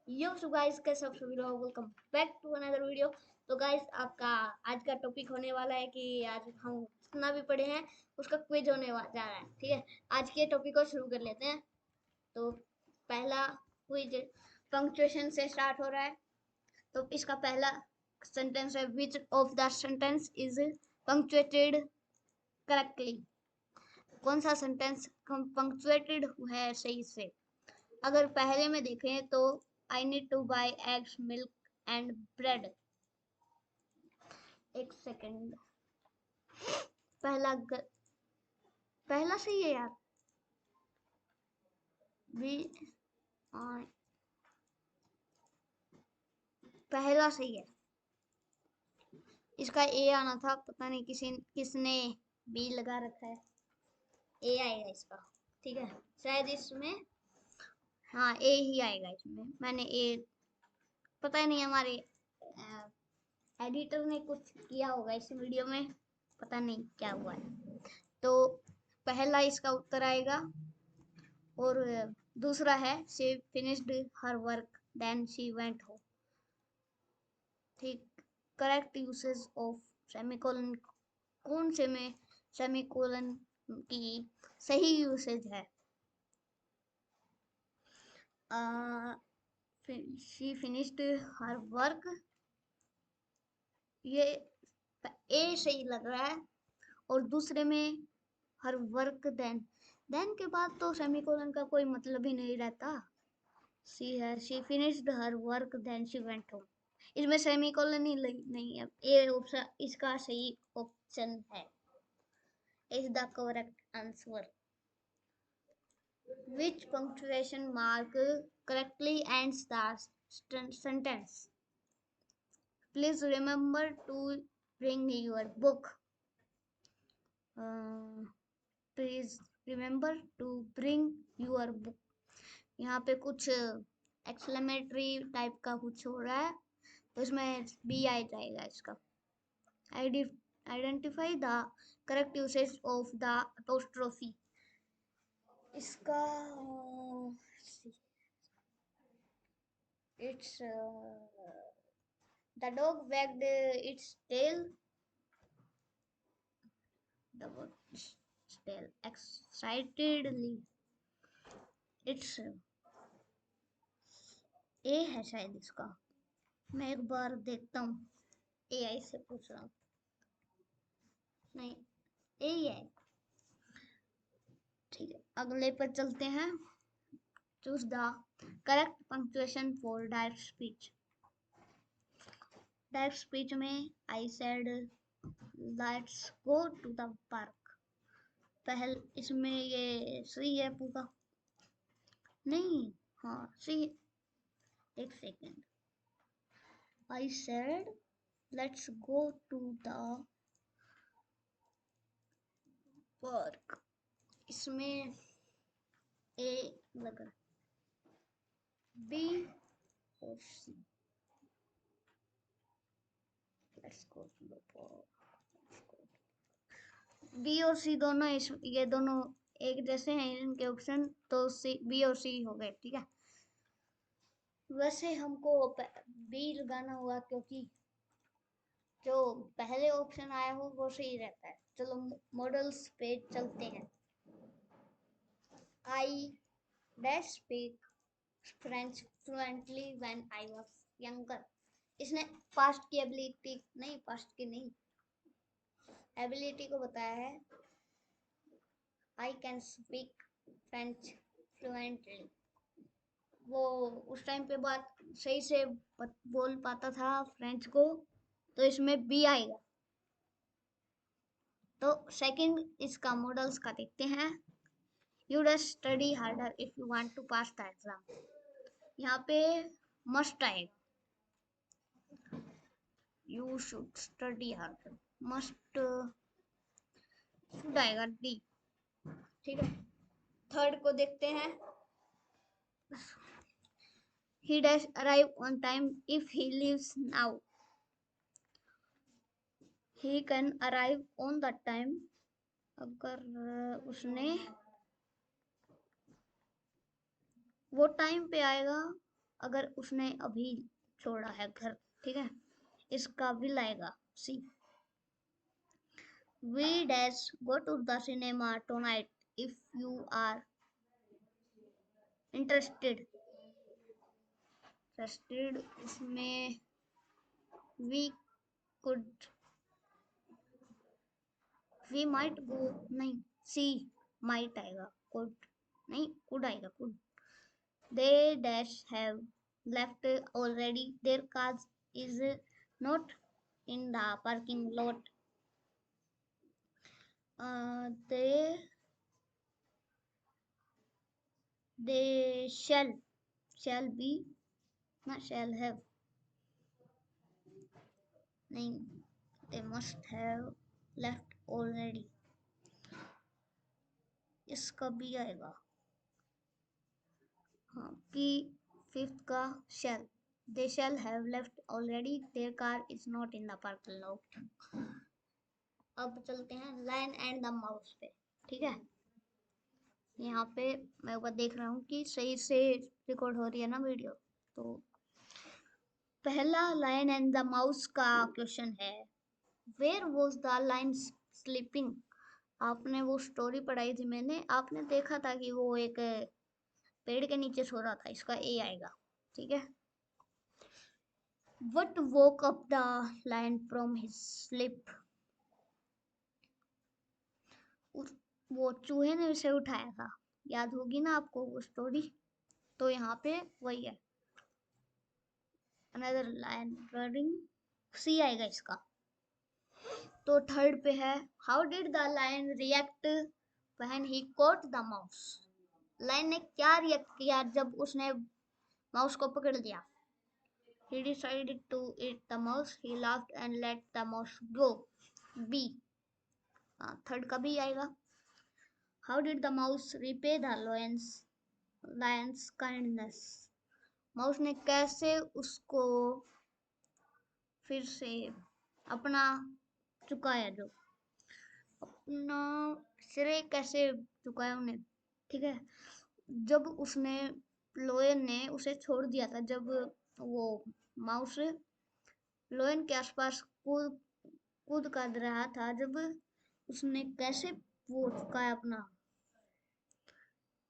यो so guys, कैसे आप सभी लोग, welcome back to another video. तो गाइस, आपका आज का टॉपिक होने वाला है कि आज हम जितना भी पढ़े हैं उसका क्विज जा रहा है। ठीक है, आज के टॉपिक को शुरू कर लेते हैं। तो पहला क्विज पंक्चुएशन से स्टार्ट हो रहा है। तो इसका पहला सेंटेंस है, which of the sentence is punctuated correctly. कौन सा सेंटेंस पंक्चुएटेड है सही से। अगर पहले में देखें तो I need to buy eggs milk and bread. एक सेकेंड, पहला पहला सही है यार। भी पहला सही है। इसका ए आना था, पता नहीं किसने बी लगा रखा है। ए आएगा इसका। ठीक है, शायद इसमें हाँ ए ही आएगा। इसमें मैंने ए, पता ही नहीं, हमारे एडिटर ने कुछ किया होगा इस वीडियो में, पता नहीं क्या हुआ है। तो पहला इसका उत्तर आएगा। और दूसरा है, she finished her work then she went home. ठीक, करेक्ट यूसेज ऑफ सेमीकोलन। कौन से में सेमीकोलन की सही यूसेज है। शी फिनिश्ड हर वर्क, ये ए सही लग रहा है। और दूसरे में हर वर्क देन के बाद तो सेमीकोलन का कोई मतलब ही नहीं रहता। She finished her work then she went home. इसमें सेमीकोलन ही नहीं है। ये ऑप्शन इसका सही ऑप्शन है, is the correct answer. Which punctuation mark correctly ends the sentence? Please remember to bring your book. Uh, Please remember to bring your book. यहाँ पे कुछ एक्सक्लेमेटरी टाइप का कुछ हो रहा है, तो इसमें बी आ जाएगा इसका। Identify the correct usage of the apostrophe. इसका it's the dog wagged its tail. The word tail excitedly. It's ए है शायद इसका। मैं एक बार देखता हूँ, एआई से पूछ रहा हूँ। नहीं, ए ही है। ठीक है, अगले पर चलते हैं। Choose the correct punctuation for direct speech. Direct speech में I said let's go to the park. इसमें ये सही है पूरा? नहीं, हाँ सही। एक second, I said let's go to the park. इसमें ए लग रहा, बी और C. Let's go to the park. B और सी दोनों ये दोनों एक जैसे हैं इनके ऑप्शन, तो सी, बी और सी हो गए। ठीक है, वैसे हमको बी लगाना हुआ क्योंकि जो पहले ऑप्शन आया हो वो सही रहता है। चलो मॉडल्स पे चलते हैं। I dash speak French fluently when I was younger. इसने पास्ट की एबिलिटी नहीं, पास्ट की नहीं, एबिलिटी को बताया है। I can speak French fluently, वो उस टाइम पे बात सही से बोल पाता था फ्रेंच को, तो इसमें बी आएगा। तो सेकंड इसका मॉडल्स का देखते हैं। You dash study harder if you want to pass the exam. यहाँ पे मस्ट आएगा, you should study harder. Must should आएगा डी। ठीक है, थर्ड को देखते हैं। He dash arrive on time if he leaves now. He can arrive on the time, अगर उसने वो टाइम पे आएगा अगर उसने अभी छोड़ा है घर, ठीक है, इसका विल आएगा C. We dash go to the cinema tonight if you are interested. इसमें we could, we might go, नहीं सी माइट आएगा, कुड नहीं, कुड आएगा, could. They dash have left already their car is not in the parking lot. they shall be, not shall have, नहीं, they must have left already, इसका भी आएगा। हाँ, कि फिफ्थ का shall, they shall have left already their car is not in the parking lot। अब चलते हैं लायन एंड द माउस पे, ठीक है। यहाँ पे मैं ऊपर देख रहा हूँ कि सही से रिकॉर्ड हो रही है ना वीडियो। तो पहला लायन एंड द माउस का क्वेश्चन है, where was the lion sleeping. आपने वो स्टोरी पढ़ाई थी मैंने, आपने देखा था कि वो एक पेड़ के नीचे सो रहा था, इसका ए आएगा, ठीक है। What woke up the lion from his sleep? वो चूहे ने उसे उठाया था, याद होगी ना आपको वो स्टोरी। तो यहाँ पे वही है, another lion roaring, सी आएगा इसका। तो थर्ड पे है, how did the lion react when he caught the mouse? Lion ने क्या रिएक्ट किया जब उसने माउस को पकड़ लिया। He decided to eat the mouse. He laughed and let the mouse go. B. Third का भी आएगा। How did the mouse repay the lion's kindness? Mouse ने कैसे उसको फिर से अपना चुकाया, जो अपना श्रेय कैसे चुकाया उन्हें, ठीक है। जब उसने लोयन ने उसे छोड़ दिया था, जब वो माउस लोयन के आसपास कूद कर रहा था, जब उसने कैसे वो चुकाया अपना।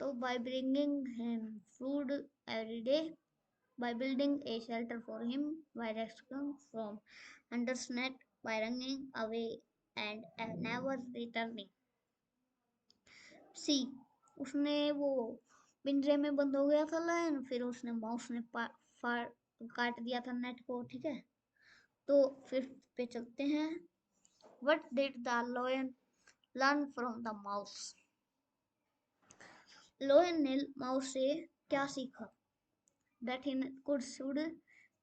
तो by bringing him food every day, by building a shelter for him, by rescuing from under net, by running away and never returning। सी, उसने वो पिंजरे में बंद हो गया था लायन, फिर उसने माउस ने काट दिया था नेट को, ठीक है। तो फिफ्थ पे चलते हैं, What did the lion learn from the mouse? लोयन ने माउस से क्या सीखा। That he should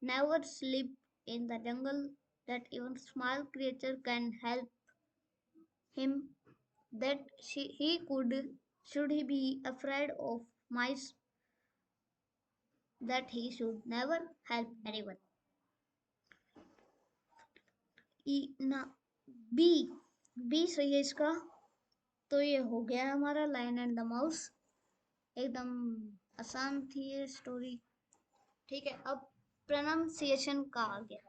never sleep in the jungle, that even small creature can help him, that should he be afraid of mice, that he should never help anyone। B सही है इसका। तो ये हो गया हमारा लायन एंड द माउस, एकदम आसान थी ये स्टोरी, ठीक है। अब प्रोनाउंसिएशन का आ गया।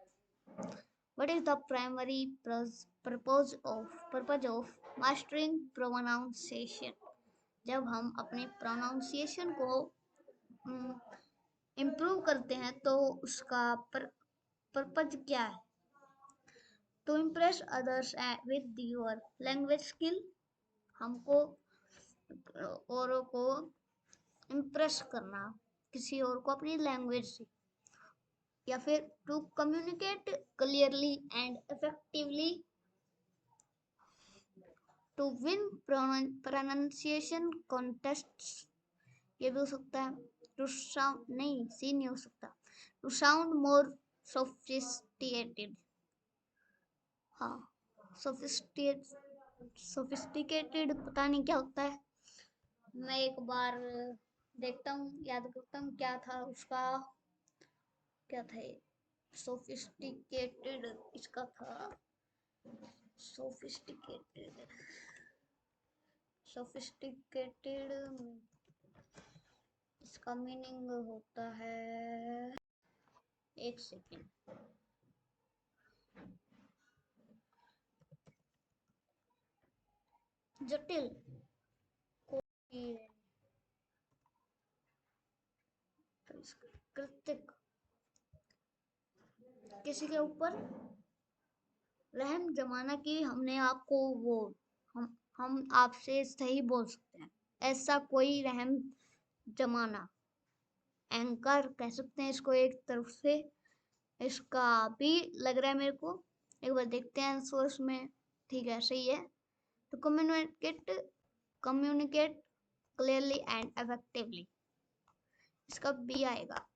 What is the primary purpose of mastering pronunciation. जब हम अपने प्रोनाउंसिएशन को इम्प्रूव करते हैं तो उसका पर्पज क्या है। To impress others with your language skill, हमको औरों को इम्प्रेस करना, किसी और को अपनी लैंग्वेज से। या फिर to communicate clearly and effectively, to win pronunciation contests, ये भी हो सकता है। टू साउंड, नहीं सी नहीं हो सकता, टू साउंड मोर सोफिस्टिकेटेड। हाँ, सोफिस्टिकेटेड पता नहीं क्या होता है, मैं एक बार देखता हूँ, याद करता हूँ क्या था उसका, क्या था ये, सोफिस्टिकेटेड इसका था, सोफिस्टिकेटेड इसका मीनिंग होता है, एक सेकेंड, जटिल, कोई कृतिक, किसी के ऊपर रहम जमाना की हमने आपको वो, हम आपसे सही बोल सकते हैं, ऐसा कोई रहम जमाना, एंकर कह सकते हैं इसको एक तरफ से। इसका भी लग रहा है मेरे को, एक बार देखते हैं सोर्स में। ठीक है, सही है। तो कम्युनिकेट क्लियरली एंड इफेक्टिवली, इसका बी आएगा।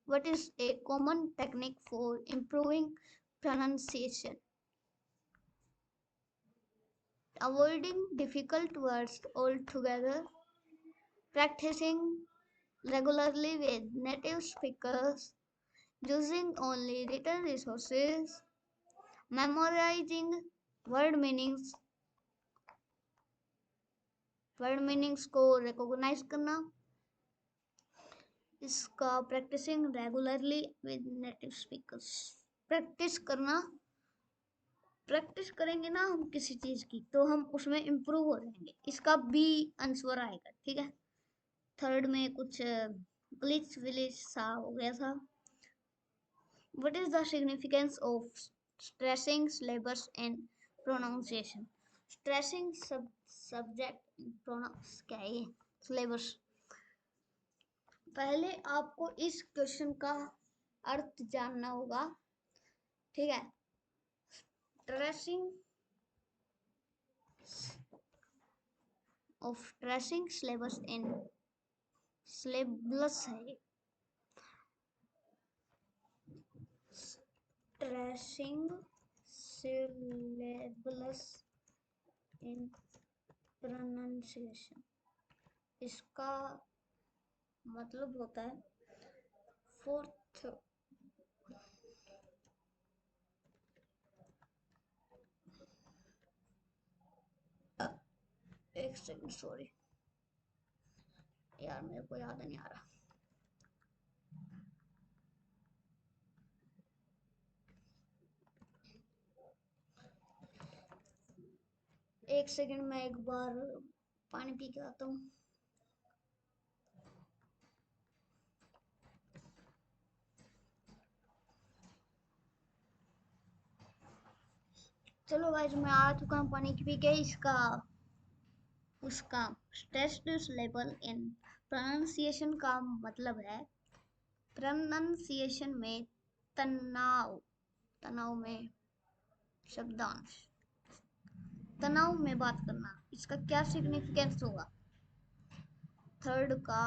What is a common technique for improving pronunciation? Avoiding difficult words altogether, practicing regularly with native speakers, using only written resources, memorizing word meanings, को recognize करना। इसका practicing regularly with native speakers, practice करना, practice करेंगे ना हम किसी चीज की तो हम उसमें इम्प्रूव हो जाएंगे। इसका बी आंसर आएगा। ठीक है, थर्ड में कुछ ग्लिच विलिच सा हो गया था। What is the significance of stressing syllables and pronunciation? Stressing subject pronouns क्या है ये? Syllabus। पहले आपको इस क्वेश्चन का अर्थ जानना होगा। ठीक है, stressing syllables and syllables है। Stressing syllables in pronunciation, इसका मतलब होता है फोर्थ, एक सेकंड, सॉरी यार मेरे को याद नहीं आ रहा। एक सेकंड, मैं एक बार पानी पी के आता हूँ। चलो गाइस, मैं आ चुका हूँ पानी पी के। इसका उसका स्ट्रेस्ड सिलेबल इन प्रोनाउंसिएशन का मतलब है प्रोनाउंसिएशन में तनाव, तनाव में शब्दांश, तनाव में बात करना। इसका क्या सिग्निफिकेंस होगा? थर्ड का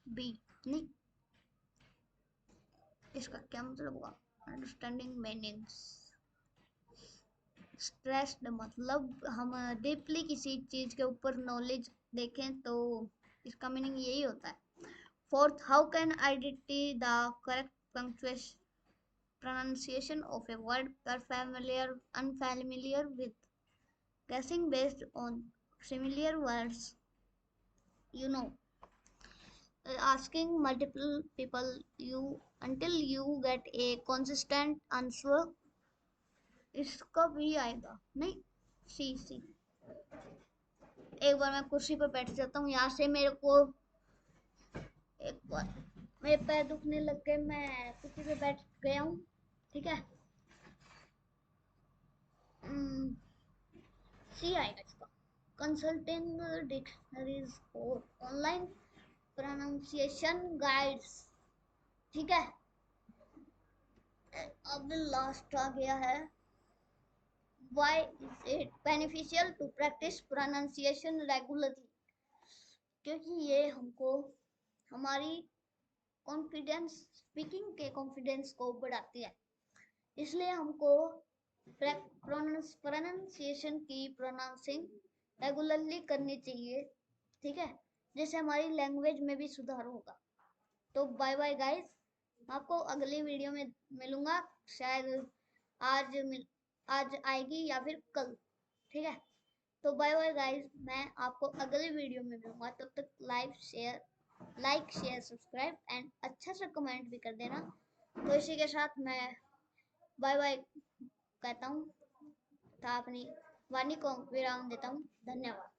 बी नहीं, इसका क्या मतलब होगा? Understanding meanings. स्ट्रेस्ड मतलब हम डीपली किसी चीज के ऊपर नॉलेज देखें तो इसका मीनिंग यही होता है। Fourth, how can identity the correct pronunciation of a word you are unfamiliar with, guessing based on familiar words, you know, asking multiple people you until you get a consistent answer। इसका भी आएगा नहीं, सी सी। एक बार मैं कुर्सी पर बैठ जाता हूँ, यहाँ से मेरे को एक बार मेरे पैर दुखने लग गए, मैं कुर्सी पे बैठ गया हूँ। ठीक है, सी आएगा इसका। कंसल्टिंग डिक्शनरीज और ऑनलाइन प्रोनाउंसिएशन गाइड्स। ठीक है, अब लास्ट आ गया है। Why is it beneficial to practice pronunciation regularly? क्योंकि ये हमको हमारी कॉन्फिडेंस, स्पीकिंग के कॉन्फिडेंस को बढ़ाती है। इसलिए हमको प्रोनाउंसिएशन की प्रोनाउंसिंग रेगुलरली करनी चाहिए। ठीक है, जिससे हमारी लैंग्वेज में भी सुधार होगा। तो बाय बाय गाइस, आपको अगली वीडियो में मिलूंगा, शायद आज आएगी या फिर कल। ठीक है, तो बाय बाय गाइस, मैं आपको अगली वीडियो में मिलूंगा। तब तक like share like share subscribe and अच्छा सा कमेंट भी कर देना। तो इसी के साथ मैं बाय बाय कहता हूँ तथा अपनी वाणी को विराम देता हूँ। धन्यवाद।